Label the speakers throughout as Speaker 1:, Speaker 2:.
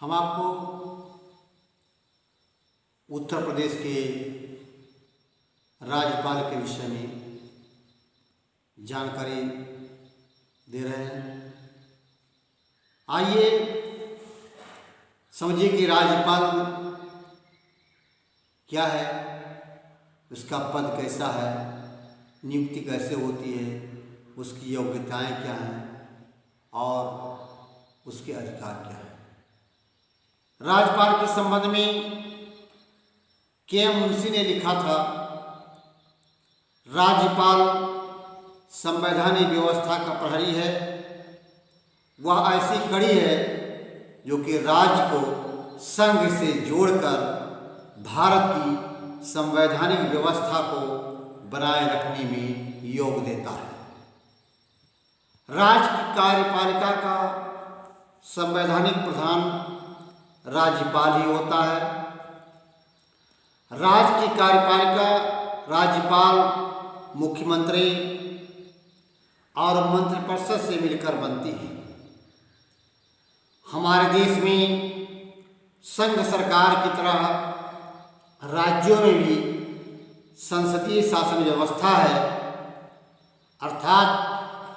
Speaker 1: हम आपको उत्तर प्रदेश के राज्यपाल के विषय में जानकारी दे रहे हैं। आइए समझिए कि राज्यपाल क्या है, उसका पद कैसा है, नियुक्ति कैसे होती है, उसकी योग्यताएं क्या हैं और उसके अधिकार क्या हैं। राज्यपाल के संबंध में के.एम. मुंशी ने लिखा था, राज्यपाल संवैधानिक व्यवस्था का प्रहरी है। वह ऐसी कड़ी है जो कि राज्य को संघ से जोड़कर भारत की संवैधानिक व्यवस्था को बनाए रखने में योग देता है। राज्य की कार्यपालिका का संवैधानिक प्रधान राज्यपाल ही होता है। राज्य की कार्यपालिका राज्यपाल, मुख्यमंत्री और मंत्रिपरिषद से मिलकर बनती है। हमारे देश में संघ सरकार की तरह राज्यों में भी संसदीय शासन व्यवस्था है, अर्थात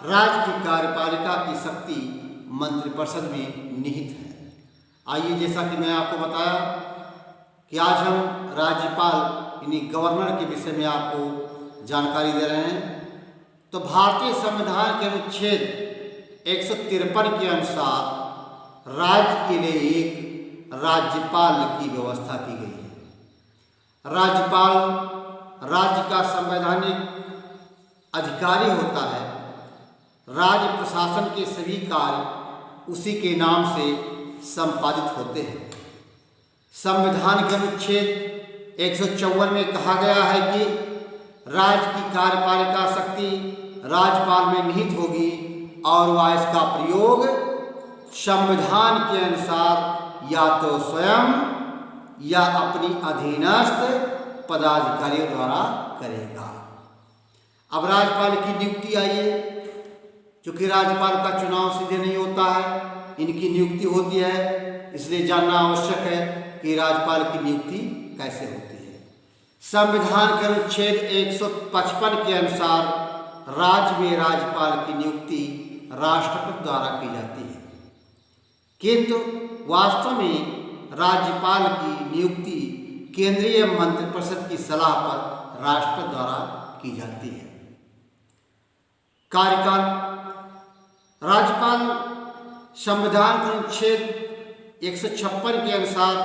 Speaker 1: राज्य की कार्यपालिका की शक्ति मंत्रिपरिषद में निहित है। आइए, जैसा कि मैं आपको बताया कि आज हम राज्यपाल यानी गवर्नर के विषय में आपको जानकारी दे रहे हैं। तो भारतीय संविधान के अनुच्छेद 153 के अनुसार राज्य के लिए एक राज्यपाल की व्यवस्था की गई है। राज्यपाल राज्य का संवैधानिक अधिकारी होता है। राज्य प्रशासन के सभी कार्य उसी के नाम से संपादित होते हैं। संविधान के अनुच्छेद 154 में कहा गया है कि राज्य की कार्यपालिका शक्ति राज्यपाल में निहित होगी और वह इसका प्रयोग संविधान के अनुसार या तो स्वयं या अपनी अधीनस्थ पदाधिकारियों द्वारा करेगा। अब राज्यपाल की नियुक्ति आइए, क्योंकि राज्यपाल का चुनाव सीधे नहीं होता है, इनकी नियुक्ति होती है, इसलिए जानना आवश्यक है कि राज्यपाल की नियुक्ति कैसे होती है। संविधान के अनुच्छेद 155 के अनुसार राज्य में राज्यपाल की नियुक्ति राष्ट्रपति द्वारा की जाती है, किंतु वास्तव में राज्यपाल की नियुक्ति केंद्रीय मंत्रिपरिषद की सलाह पर राष्ट्रपति द्वारा की जाती है। कार्यकाल राज्यपाल संविधान के अनुच्छेद 156 के अनुसार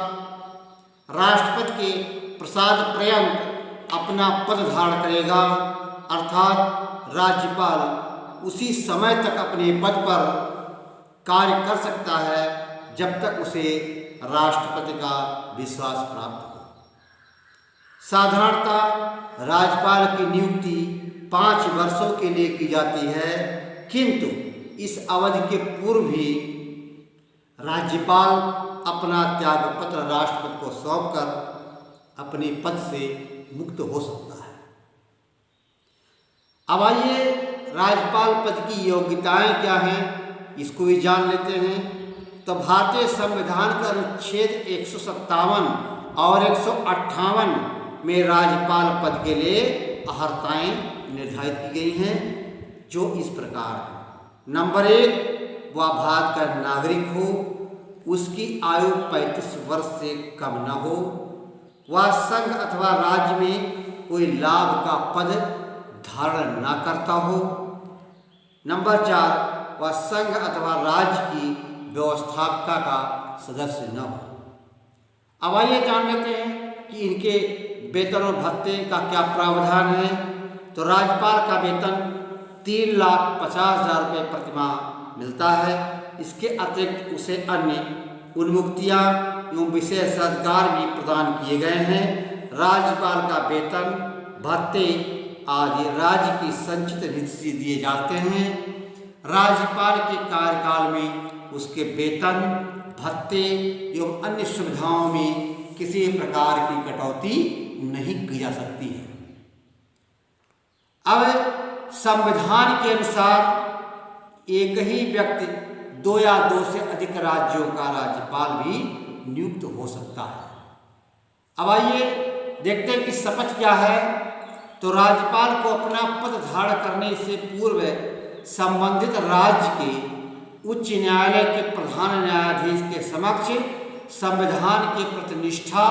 Speaker 1: राष्ट्रपति के प्रसाद पर्यंत अपना पद धारण करेगा, अर्थात राज्यपाल उसी समय तक अपने पद पर कार्य कर सकता है जब तक उसे राष्ट्रपति का विश्वास प्राप्त हो। साधारणतः राज्यपाल की नियुक्ति 5 वर्षों के लिए की जाती है, किंतु इस अवधि के पूर्व भी राज्यपाल अपना त्यागपत्र राष्ट्रपति को सौंपकर अपने पद से मुक्त हो सकता है। अब आइए राज्यपाल पद की योग्यताएं क्या हैं, इसको भी जान लेते हैं। तो भारतीय संविधान का अनुच्छेद 157 और 158 में राज्यपाल पद के लिए अर्हताएं निर्धारित की गई हैं, जो इस प्रकार है। नंबर 1, वह भारत का नागरिक हो, उसकी आयु 35 वर्ष से कम न हो, वह संघ अथवा राज्य में कोई लाभ का पद धारण न करता हो। नंबर 4, वह संघ अथवा राज्य की व्यवस्थापिका का सदस्य न हो। अब आइए जान लेते हैं कि इनके वेतन और भत्ते का क्या प्रावधान है। तो राज्यपाल का वेतन 3,50,000 रुपये प्रतिमाह मिलता है। इसके अतिरिक्त उसे अन्य उन्मुक्तियाँ एवं विशेष अधिकार भी प्रदान किए गए हैं। राज्यपाल का वेतन, भत्ते आदि राज्य की संचित निधि से दिए जाते हैं। राज्यपाल के कार्यकाल में उसके वेतन, भत्ते एवं अन्य सुविधाओं में किसी प्रकार की कटौती नहीं की जा सकती है। अब संविधान के अनुसार एक ही व्यक्ति 2 या 2 से अधिक राज्यों का राज्यपाल भी नियुक्त हो सकता है। अब आइए देखते हैं कि शपथ क्या है। तो राज्यपाल को अपना पद धारण करने से पूर्व संबंधित राज्य के उच्च न्यायालय के प्रधान न्यायाधीश के समक्ष संविधान के प्रति निष्ठा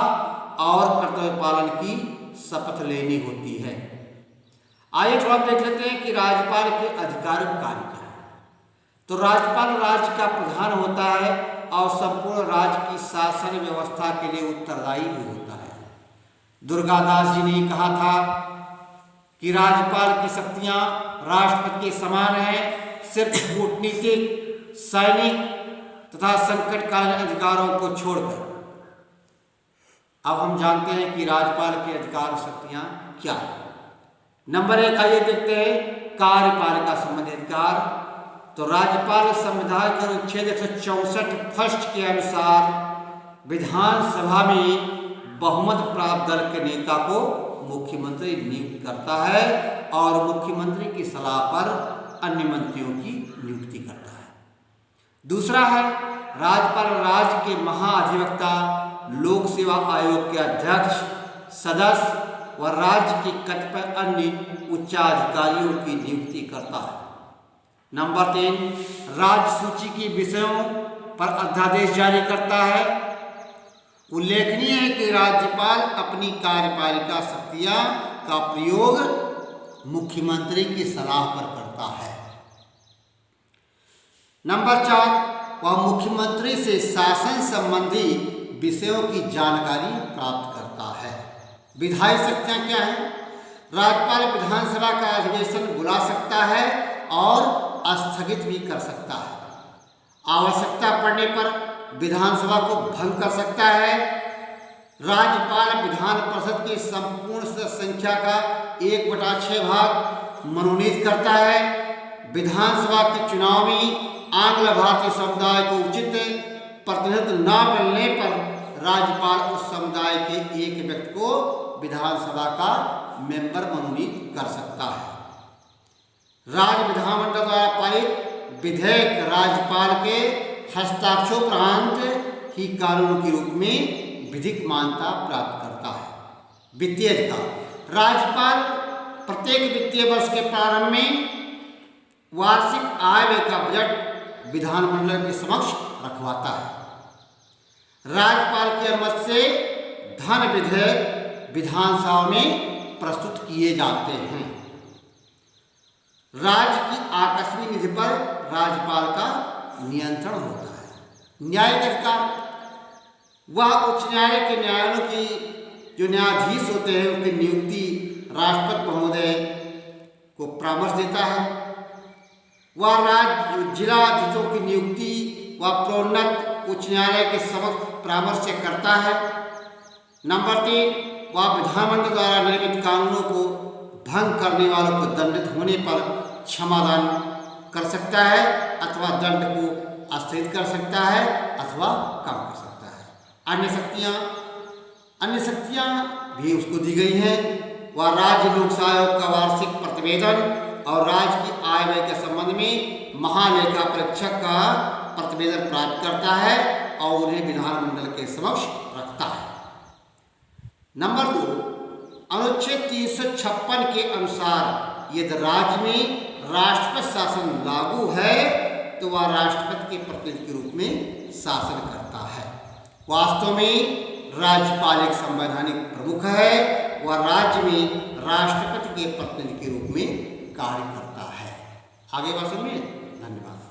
Speaker 1: और कर्तव्य पालन की शपथ लेनी होती है। आइए थोड़ा देख लेते हैं कि राज्यपाल के अधिकारिक कार्य क्या है। तो राज्यपाल राज्य का प्रधान होता है और संपूर्ण राज्य की शासन व्यवस्था के लिए उत्तरदायी भी होता है। दुर्गादास जी ने कहा था कि राज्यपाल की शक्तियां राष्ट्रपति के समान हैं, सिर्फ कूटनीतिक, सैनिक तथा संकटकालीन अधिकारों को छोड़कर। अब हम जानते हैं कि राज्यपाल की अधिकार शक्तियां क्या है। नंबर 1 आइए देखते हैं कार्यपालिका संबंधी अधिकार। तो राज्यपाल संविधान के अनुच्छेद 164 फर्स्ट के अनुसार विधानसभा में बहुमत प्राप्त दल के नेता को मुख्यमंत्री नियुक्त करता है और मुख्यमंत्री की सलाह पर अन्य मंत्रियों की नियुक्ति करता है। दूसरा है राज्यपाल राज्य के महाधिवक्ता, लोक सेवा आयोग के अध्यक्ष, सदस्य व राज्य के कतिपय अन्य उच्चाधिकारियों की नियुक्ति करता है। नंबर 3 राज्य सूची के विषयों पर अध्यादेश जारी करता है। उल्लेखनीय है कि राज्यपाल अपनी कार्यपालिका शक्तियां का प्रयोग मुख्यमंत्री की सलाह पर करता है। नंबर 4 वह मुख्यमंत्री से शासन संबंधी विषयों की जानकारी प्राप्त करता है। विधायी शक्तियां क्या हैं? राज्यपाल विधानसभा का अधिवेशन बुला सकता है और स्थगित भी कर सकता है। आवश्यकता पड़ने पर विधानसभा को भंग कर सकता है। राज्यपाल विधान परिषद की संपूर्ण सदस्य संख्या का 1/6 भाग मनोनीत करता है। विधानसभा के चुनाव में आंग्ल भारतीय समुदाय को उचित प्रतिनिधित्व न मिलने पर राज्यपाल उस समुदाय के एक व्यक्ति को विधानसभा का मेंबर मनोनीत कर सकता है। राज्य विधानमंडल द्वारा पारित विधेयक राज्यपाल के हस्ताक्षरोपरांत ही कानून के रूप में विधिक मान्यता प्राप्त करता है। वित्तीय अधिकार राज्यपाल प्रत्येक वित्तीय वर्ष के प्रारंभ में वार्षिक आय व्यय का बजट विधानमंडल के समक्ष रखवाता है। राज्यपाल की अनुमति से धन विधेयक विधानसभा में प्रस्तुत किए जाते हैं। राज्य की आकस्मिक निधि पर राज्यपाल का नियंत्रण होता है। न्यायिक अधिकार वह उच्च न्यायालय के न्यायालयों की जो न्यायाधीश होते हैं उनकी नियुक्ति राष्ट्रपति महोदय को परामर्श देता है। वह राज्य जिलाधीशों की नियुक्ति व प्रोन्नत उच्च न्यायालय के समक्ष परामर्श से करता है। नंबर 3 वह विधानमंडल द्वारा निर्मित कानूनों को भंग करने वालों को दंडित होने पर क्षमादान कर सकता है अथवा दंड को स्थगित कर सकता है अथवा कम कर सकता है। अन्य शक्तियां भी उसको दी गई हैं। वह राज्य लोक सेवा आयोग का वार्षिक प्रतिवेदन और राज्य की आय व्यय के संबंध में महालेखा परीक्षक का प्रतिवेदन प्राप्त करता है और उन्हें विधानमंडल के समक्ष रखता है। नंबर 2 अनुच्छेद 356 के अनुसार यदि राज्य में राष्ट्रपति शासन लागू है तो वह राष्ट्रपति के प्रतिनिधि के रूप में शासन करता है। वास्तव में राज्यपाल एक संवैधानिक प्रमुख है। वह राज्य में राष्ट्रपति के प्रतिनिधि के रूप में कार्य करता है। आगे बात सुनिए। धन्यवाद।